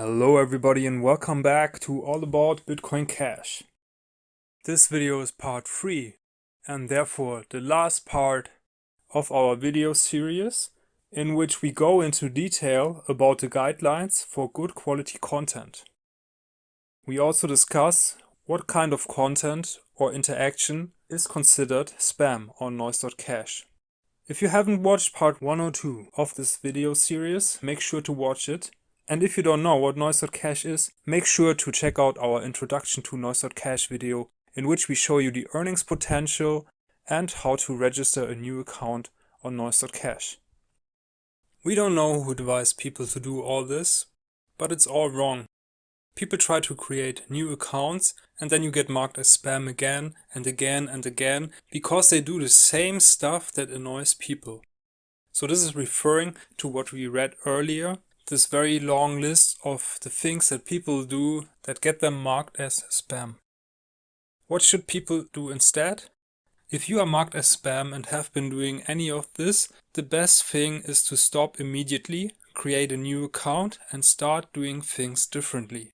Hello everybody and welcome back to All About Bitcoin Cash. This video is part 3 and therefore the last part of our video series in which we go into detail about the guidelines for good quality content. We also discuss what kind of content or interaction is considered spam on noise.cash. If you haven't watched part 1 or 2 of this video series, make sure to watch it. And if you don't know what noise.cash is, make sure to check out our introduction to noise.cash video in which we show you the earnings potential and how to register a new account on noise.cash. We don't know who advised people to do all this, but it's all wrong. People try to create new accounts and then you get marked as spam again and again and again because they do the same stuff that annoys people. So this is referring to what we read earlier. This very long list of the things that people do that get them marked as spam. What should people do instead? If you are marked as spam and have been doing any of this, the best thing is to stop immediately, create a new account and start doing things differently.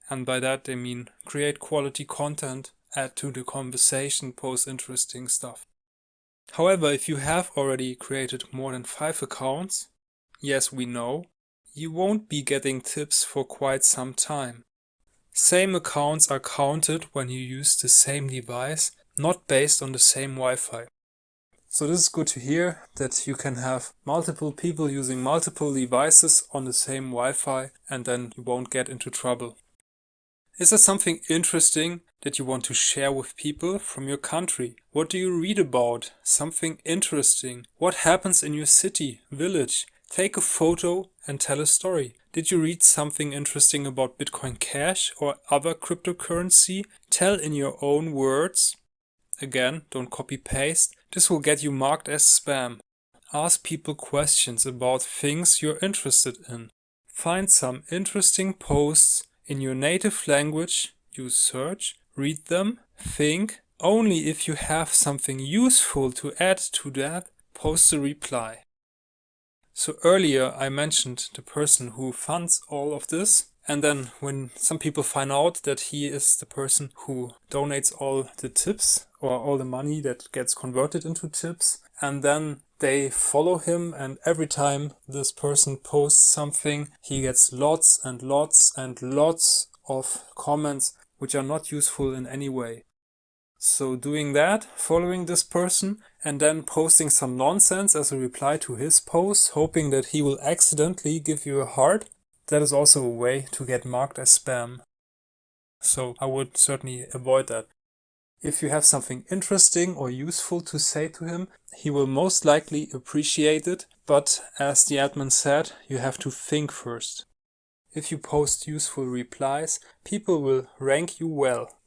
And by that they mean create quality content, add to the conversation, post interesting stuff. However, if you have already created more than 5 accounts, yes, we know, you won't be getting tips for quite some time. Same accounts are counted when you use the same device, not based on the same Wi-Fi. So this is good to hear that you can have multiple people using multiple devices on the same Wi-Fi and then you won't get into trouble. Is there something interesting that you want to share with people from your country? What do you read about? Something interesting? What happens in your city, village? Take a photo and tell a story. Did you read something interesting about Bitcoin Cash or other cryptocurrency? Tell in your own words. Again, don't copy paste. This will get you marked as spam. Ask people questions about things you're interested in. Find some interesting posts in your native language. Use search, read them, think. Only if you have something useful to add to that, post a reply. So earlier I mentioned the person who funds all of this, and then when some people find out that he is the person who donates all the tips or all the money that gets converted into tips, and then they follow him, and every time this person posts something he gets lots and lots and lots of comments which are not useful in any way. So doing that, following this person and then posting some nonsense as a reply to his post, hoping that he will accidentally give you a heart, that is also a way to get marked as spam. So I would certainly avoid that. If you have something interesting or useful to say to him, he will most likely appreciate it, but as the admin said, you have to think first. If you post useful replies, people will rank you well.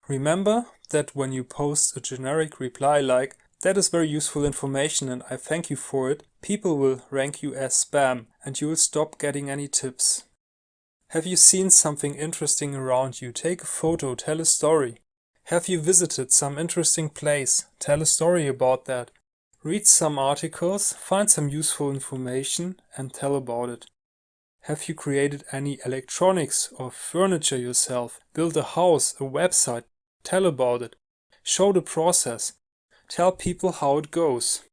Remember that when you post a generic reply like, "That is very useful information and I thank you for it," people will rank you as spam and you will stop getting any tips. Have you seen something interesting around you? Take a photo, tell a story. Have you visited some interesting place? Tell a story about that. Read some articles, find some useful information and tell about it. Have you created any electronics or furniture yourself? Build a house, a website? Tell about it. Show the process. Tell people how it goes.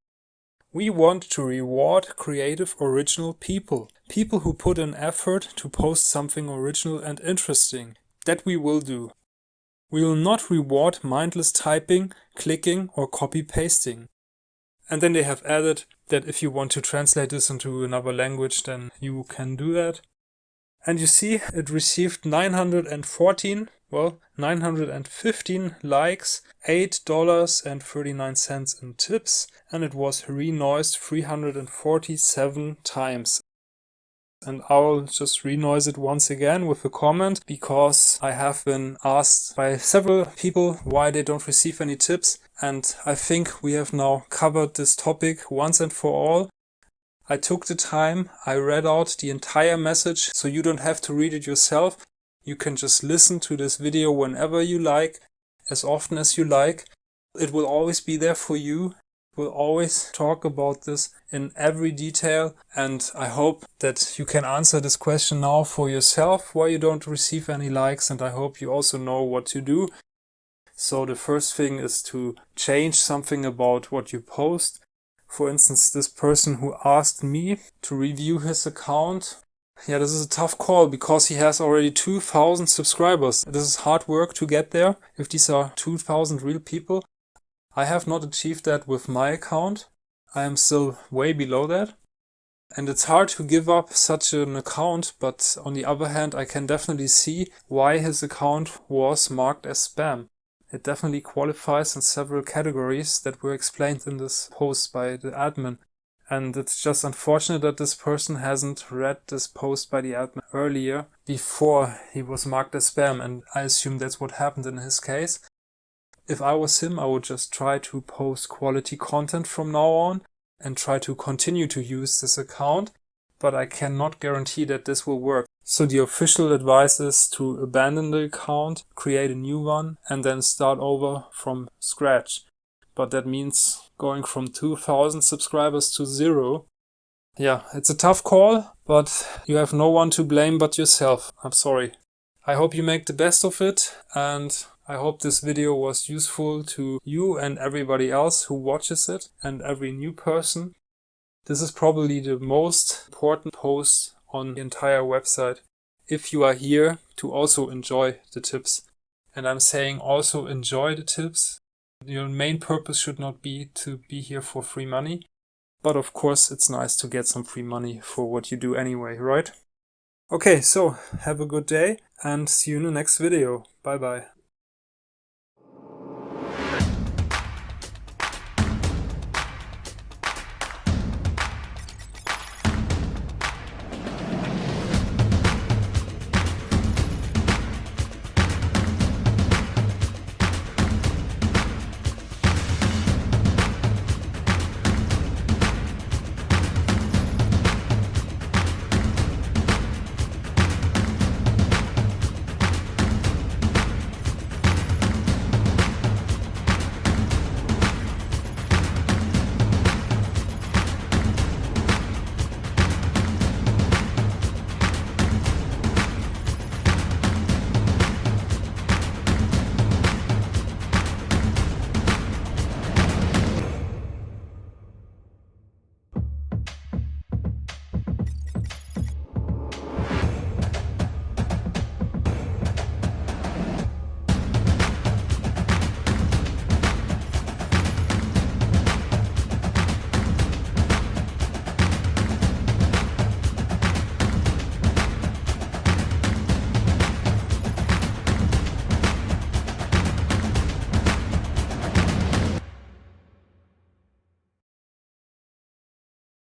We want to reward creative, original people. People who put in effort to post something original and interesting. That we will do. We will not reward mindless typing, clicking or copy-pasting. And then they have added that if you want to translate this into another language, then you can do that. And you see, it received 915 likes, $8.39 in tips, and it was renoised 347 times. And I'll just renoise it once again with a comment, because I have been asked by several people why they don't receive any tips, and I think we have now covered this topic once and for all. I took the time, I read out the entire message, so you don't have to read it yourself. You can just listen to this video whenever you like, as often as you like. It will always be there for you. We'll always talk about this in every detail, and I hope that you can answer this question now for yourself, why you don't receive any likes, and I hope you also know what to do. So the first thing is to change something about what you post. For instance, this person who asked me to review his account. Yeah, this is a tough call because he has already 2,000 subscribers. This is hard work to get there if these are 2,000 real people. I have not achieved that with my account. I am still way below that. And it's hard to give up such an account, but on the other hand, I can definitely see why his account was marked as spam. It definitely qualifies in several categories that were explained in this post by the admin. And it's just unfortunate that this person hasn't read this post by the admin earlier before he was marked as spam, and I assume that's what happened in his case. If I was him, I would just try to post quality content from now on and try to continue to use this account, but I cannot guarantee that this will work. So the official advice is to abandon the account, create a new one, and then start over from scratch. But that means going from 2,000 subscribers to 0. Yeah, it's a tough call, but you have no one to blame but yourself. I'm sorry. I hope you make the best of it, and I hope this video was useful to you and everybody else who watches it and every new person. This is probably the most important post on the entire website. If you are here to also enjoy the tips, and I'm saying also enjoy the tips, your main purpose should not be to be here for free money. But of course it's nice to get some free money for what you do anyway, right? Okay, so have a good day and see you in the next video. Bye bye.